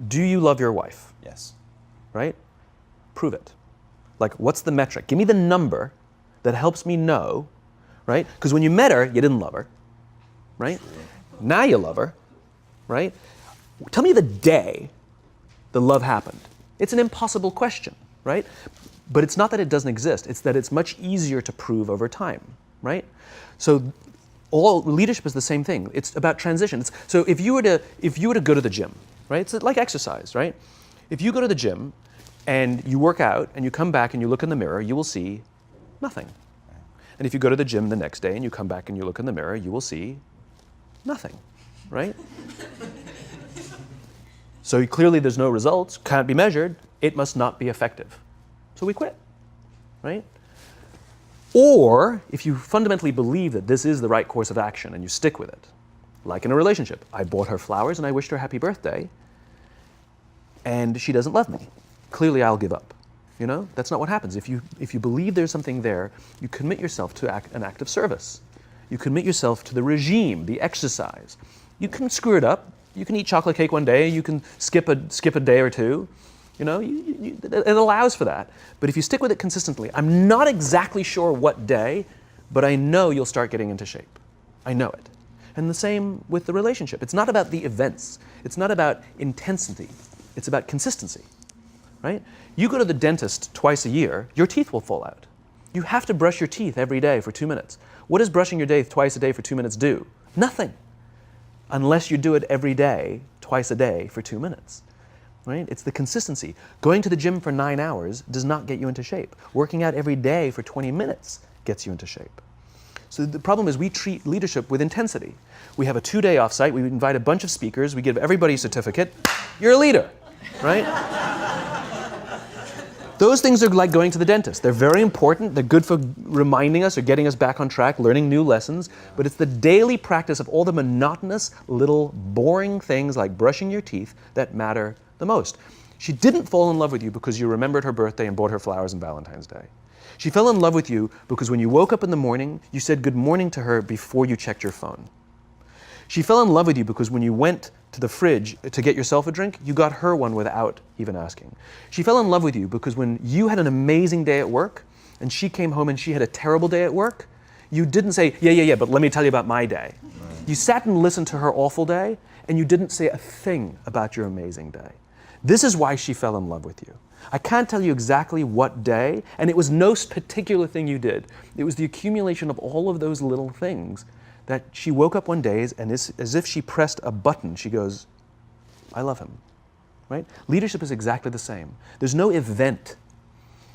Do you love your wife? Yes. Right? Prove it. Like, what's the metric? Give me the number that helps me know, right? Because when you met her, you didn't love her, right? Sure. Now you love her, right? Tell me the day the love happened. It's an impossible question, right? But it's not that it doesn't exist. It's that it's much easier to prove over time, right? So all leadership is the same thing. It's about transition. So if you were to go to the gym, right? It's like exercise, right? If you go to the gym and you work out and you come back and you look in the mirror, you will see nothing. And if you go to the gym the next day and you come back and you look in the mirror, you will see nothing, right? So clearly there's no results, can't be measured, it must not be effective. So we quit, right? Or if you fundamentally believe that this is the right course of action and you stick with it, like in a relationship, I bought her flowers and I wished her happy birthday, and she doesn't love me. Clearly I'll give up. You know, that's not what happens. If you believe there's something there, you commit yourself to an act of service. You commit yourself to the regime, the exercise. You can screw it up. You can eat chocolate cake one day. You can skip a day or two. You know, it allows for that. But if you stick with it consistently, I'm not exactly sure what day, but I know you'll start getting into shape. I know it. And the same with the relationship. It's not about the events. It's not about intensity. It's about consistency, right? You go to the dentist twice a year, your teeth will fall out. You have to brush your teeth every day for 2 minutes. What does brushing your teeth twice a day for 2 minutes do? Nothing. Unless you do it every day, twice a day for 2 minutes. Right? It's the consistency. Going to the gym for 9 hours does not get you into shape. Working out every day for 20 minutes gets you into shape. So the problem is we treat leadership with intensity. We have a 2-day offsite, we invite a bunch of speakers, we give everybody a certificate. You're a leader, right? Those things are like going to the dentist. They're very important. They're good for reminding us or getting us back on track, learning new lessons. But it's the daily practice of all the monotonous, little, boring things like brushing your teeth that matter the most. She didn't fall in love with you because you remembered her birthday and bought her flowers on Valentine's Day. She fell in love with you because when you woke up in the morning, you said good morning to her before you checked your phone. She fell in love with you because when you went to the fridge to get yourself a drink, you got her one without even asking. She fell in love with you because when you had an amazing day at work and she came home and she had a terrible day at work, you didn't say, yeah, but let me tell you about my day. Right. You sat and listened to her awful day and you didn't say a thing about your amazing day. This is why she fell in love with you. I can't tell you exactly what day, and it was no particular thing you did. It was the accumulation of all of those little things that she woke up one day and as if she pressed a button, she goes, I love him, right? Leadership is exactly the same. There's no event.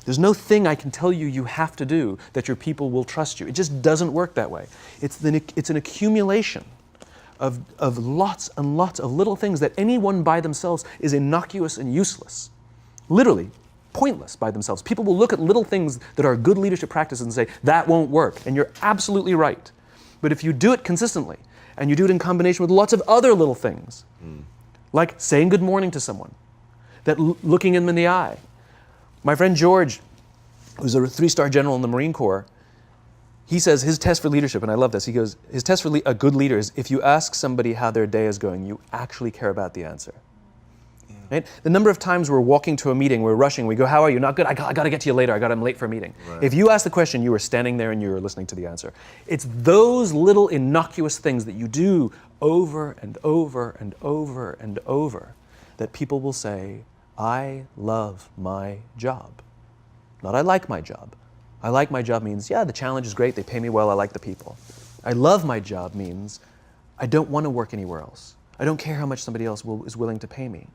There's no thing I can tell you you have to do that your people will trust you. It just doesn't work that way. It's an accumulation of lots and lots of little things that anyone by themselves is innocuous and useless. Literally, pointless by themselves. People will look at little things that are good leadership practices and say, that won't work. And you're absolutely right. But if you do it consistently, and you do it in combination with lots of other little things, like saying good morning to someone, that looking them in the eye. My friend George, who's a 3-star general in the Marine Corps, he says his test for leadership, and I love this, he goes, his test for a good leader is if you ask somebody how their day is going, you actually care about the answer. Yeah. Right? The number of times we're walking to a meeting, we're rushing, we go, how are you? Not good, I got to get to you later, I'm late for a meeting. Right. If you ask the question, you were standing there and you were listening to the answer. It's those little innocuous things that you do over and over and over and over that people will say, I love my job. Not I like my job. I like my job means, yeah, the challenge is great, they pay me well, I like the people. I love my job means, I don't want to work anywhere else. I don't care how much somebody else is willing to pay me.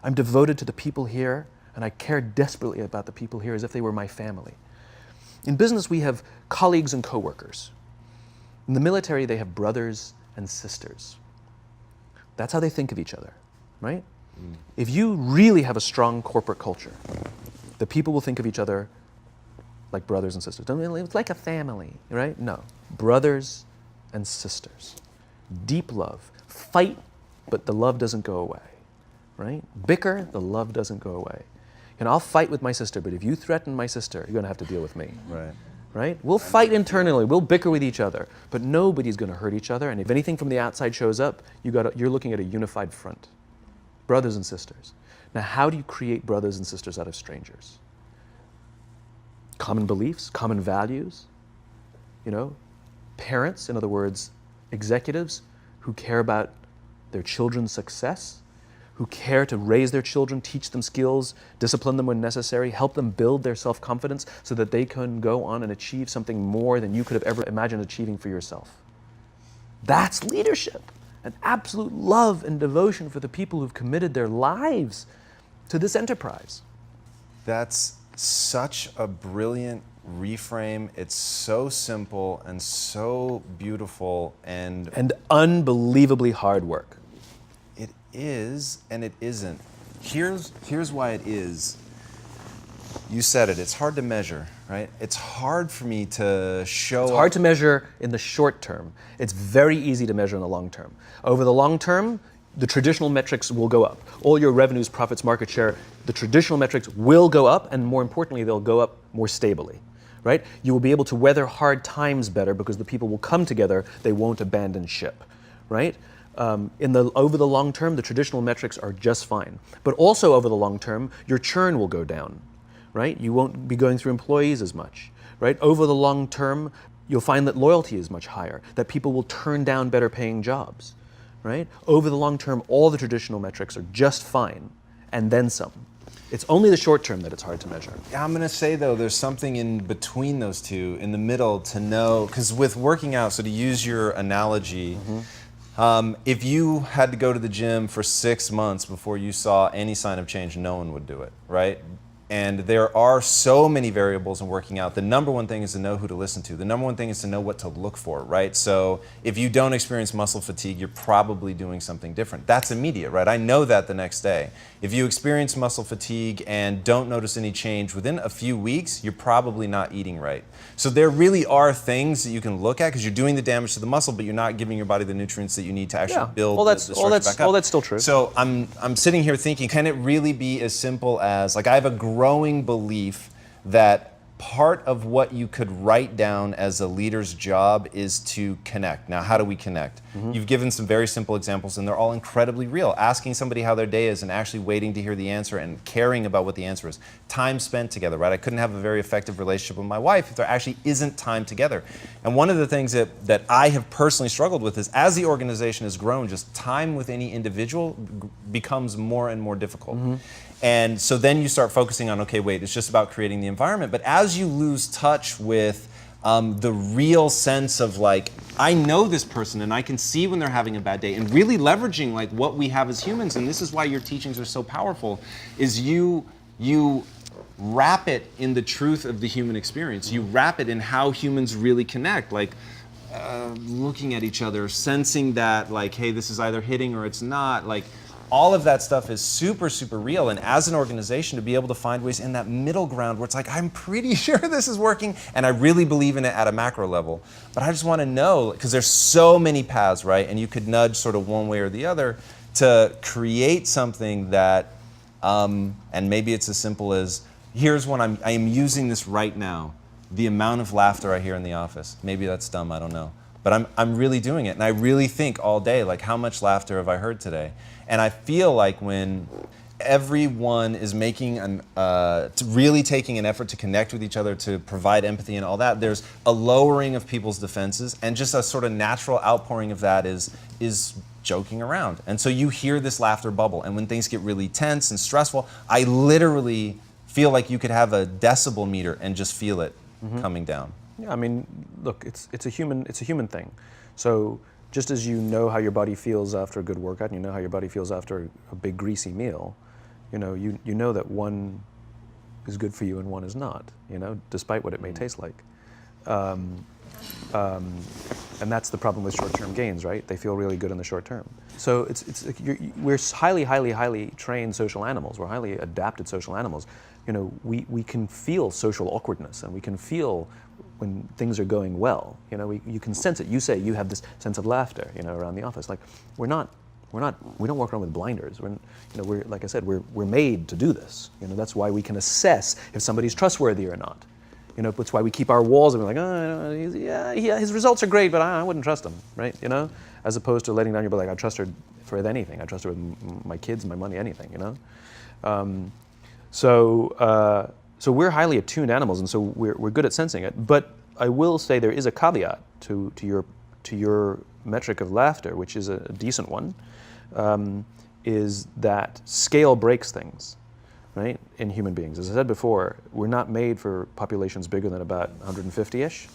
I'm devoted to the people here, and I care desperately about the people here as if they were my family. In business, we have colleagues and coworkers. In the military, they have brothers and sisters. That's how they think of each other, right? If you really have a strong corporate culture, the people will think of each other like brothers and sisters. It's like a family, right? No, brothers and sisters. Deep love. Fight, but the love doesn't go away, right? Bicker, the love doesn't go away. And I'll fight with my sister, but if you threaten my sister, you're going to have to deal with me. Right. Right? We'll fight internally, we'll bicker with each other, but nobody's going to hurt each other. And if anything from the outside shows up, you're looking at a unified front. Brothers and sisters. Now, how do you create brothers and sisters out of strangers? Common beliefs, common values, parents, in other words, executives who care about their children's success, who care to raise their children, teach them skills, discipline them when necessary, help them build their self-confidence so that they can go on and achieve something more than you could have ever imagined achieving for yourself. That's leadership, an absolute love and devotion for the people who've committed their lives to this enterprise. That's such a brilliant reframe. It's so simple and so beautiful and unbelievably hard work. It is and it isn't. Here's why it is. You said it. It's hard to measure, right? It's hard for me to show. It's hard to measure in the short term. It's very easy to measure in the long term. Over the long term, the traditional metrics will go up. All your revenues, profits, market share, the traditional metrics will go up, and more importantly, they'll go up more stably, right? You will be able to weather hard times better because the people will come together, they won't abandon ship, right? Over the long term, the traditional metrics are just fine. But also over the long term, your churn will go down, right? You won't be going through employees as much, right? Over the long term, you'll find that loyalty is much higher, that people will turn down better paying jobs. Right? Over the long term, all the traditional metrics are just fine, and then some. It's only the short term that it's hard to measure. I'm going to say, though, there's something in between those two, in the middle, to know, because with working out, so to use your analogy, if you had to go to the gym for 6 months before you saw any sign of change, no one would do it, right? And there are so many variables in working out. The number one thing is to know who to listen to. The number one thing is to know what to look for, right? So if you don't experience muscle fatigue, you're probably doing something different. That's immediate, right? I know that the next day. If you experience muscle fatigue and don't notice any change within a few weeks, you're probably not eating right. So there really are things that you can look at because you're doing the damage to the muscle, but you're not giving your body the nutrients that you need to actually build the structure back up. All that's still true. So I'm sitting here thinking, can it really be as simple as, like, I have a growing belief that part of what you could write down as a leader's job is to connect. Now, how do we connect? You've given some very simple examples, and they're all incredibly real. Asking somebody how their day is and actually waiting to hear the answer and caring about what the answer is. Time spent together, right? I couldn't have a very effective relationship with my wife if there actually isn't time together. And one of the things that I have personally struggled with is, as the organization has grown, just time with any individual becomes more and more difficult. And so then you start focusing on, okay, wait, it's just about creating the environment. But as you lose touch with the real sense of, like, I know this person and I can see when they're having a bad day, and really leveraging, like, what we have as humans, and this is why your teachings are so powerful, is you wrap it in the truth of the human experience. You wrap it in how humans really connect, like looking at each other, sensing that, like, hey, this is either hitting or it's not, like, all of that stuff is super, super real. And as an organization, to be able to find ways in that middle ground where it's like, I'm pretty sure this is working, and I really believe in it at a macro level. But I just want to know, because there's so many paths, right? And you could nudge sort of one way or the other to create something that, and maybe it's as simple as, here's what I am using this right now. The amount of laughter I hear in the office. Maybe that's dumb, I don't know. But I'm really doing it. And I really think all day, like, how much laughter have I heard today? And I feel like when everyone is making really taking an effort to connect with each other, to provide empathy and all that, there's a lowering of people's defenses, and just a sort of natural outpouring of that is joking around. And so you hear this laughter bubble, and when things get really tense and stressful, I literally feel like you could have a decibel meter and just feel it coming down. Yeah, I mean, look, it's a human thing. So just as you know how your body feels after a good workout, and you know how your body feels after a big greasy meal, you know that one is good for you and one is not, despite what it may taste like. And that's the problem with short-term gains, right? They feel really good in the short term. So we're highly trained social animals. We're highly adapted social animals. We can feel social awkwardness, and we can feel when things are going well. You can sense it. You say you have this sense of laughter, around the office. Like, we don't walk around with blinders. We're like I said, we're made to do this. That's why we can assess if somebody's trustworthy or not. That's why we keep our walls and we're like, his results are great, but I wouldn't trust him, right? As opposed to letting down your, like, I trust her for anything. I trust her with my kids, my money, anything, you know? So we're highly attuned animals, and so we're good at sensing it. But I will say there is a caveat to your metric of laughter, which is a decent one, is that scale breaks things, right, in human beings. As I said before, we're not made for populations bigger than about 150-ish.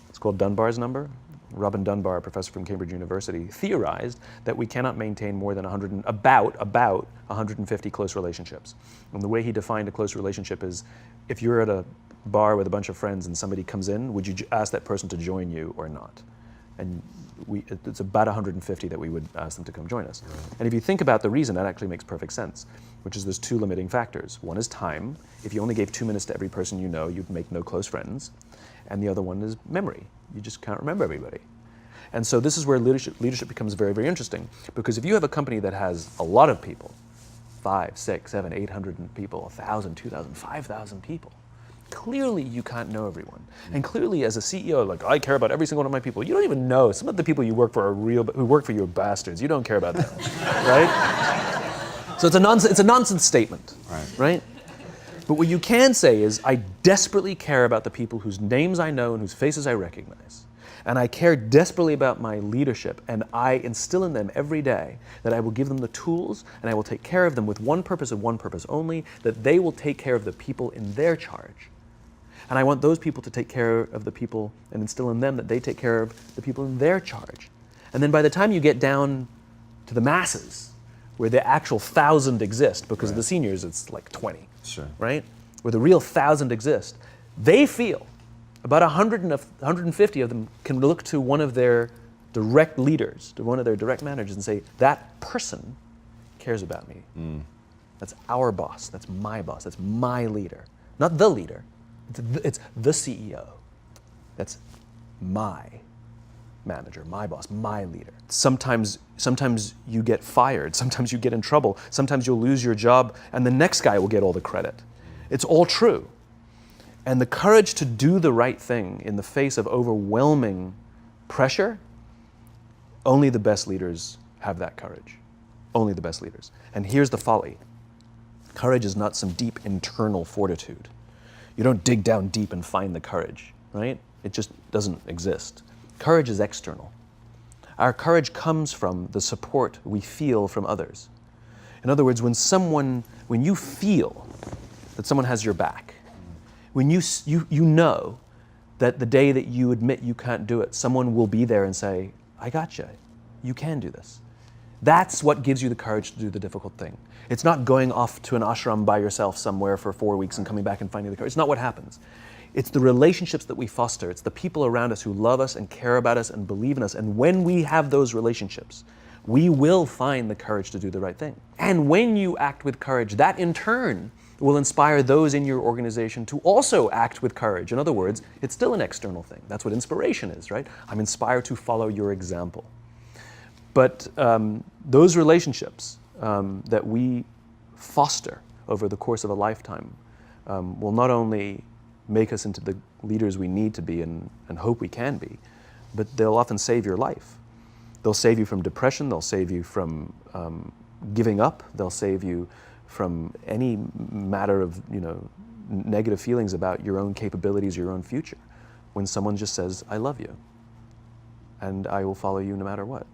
It's called Dunbar's number. Robin Dunbar, a professor from Cambridge University, theorized that we cannot maintain more than about 150 close relationships. And the way he defined a close relationship is, if you're at a bar with a bunch of friends and somebody comes in, would you ask that person to join you or not? And it's about 150 that we would ask them to come join us. Right. And if you think about the reason, that actually makes perfect sense, which is there's two limiting factors. One is time. If you only gave 2 minutes to every person you know, you'd make no close friends. And the other one is memory. You just can't remember everybody. And so this is where leadership becomes very, very interesting, because if you have a company that has a lot of people, 5, 6, 7, 800 people, 1,000, 2,000, 5,000 people, clearly you can't know everyone. And clearly as a CEO, like, I care about every single one of my people. You don't even know. Some of the people you work for who work for you are bastards. You don't care about them, right? So it's a nonsense statement, right? But what you can say is, I desperately care about the people whose names I know and whose faces I recognize. And I care desperately about my leadership, and I instill in them every day that I will give them the tools and I will take care of them with one purpose and one purpose only, that they will take care of the people in their charge. And I want those people to take care of the people and instill in them that they take care of the people in their charge. And then by the time you get down to the masses, where the actual 1,000 exist, because of the seniors it's like 20, right? Where the real 1,000 exist, they feel about 150 of them can look to one of their direct leaders, to one of their direct managers, and say, that person cares about me. That's our boss, that's my leader. Not the leader, it's the CEO. That's my manager, my boss, my leader. Sometimes you get fired, sometimes you get in trouble, sometimes you'll lose your job, and the next guy will get all the credit. It's all true. And the courage to do the right thing in the face of overwhelming pressure, only the best leaders have that courage. Only the best leaders. And here's the folly. Courage is not some deep internal fortitude. You don't dig down deep and find the courage, right? It just doesn't exist. Courage is external. Our courage comes from the support we feel from others. In other words, when you feel that someone has your back, when you know that the day that you admit you can't do it, someone will be there and say, I got you. You can do this. That's what gives you the courage to do the difficult thing. It's not going off to an ashram by yourself somewhere for 4 weeks and coming back and finding the courage. It's not what happens. It's the relationships that we foster. It's the people around us who love us and care about us and believe in us. And when we have those relationships, we will find the courage to do the right thing. And when you act with courage, that in turn will inspire those in your organization to also act with courage. In other words, it's still an external thing. That's what inspiration is, right? I'm inspired to follow your example. But those relationships that we foster over the course of a lifetime will not only make us into the leaders we need to be and hope we can be, but they'll often save your life. They'll save you from depression, they'll save you from giving up, they'll save you from any matter of negative feelings about your own capabilities, your own future. When someone just says, I love you, and I will follow you no matter what.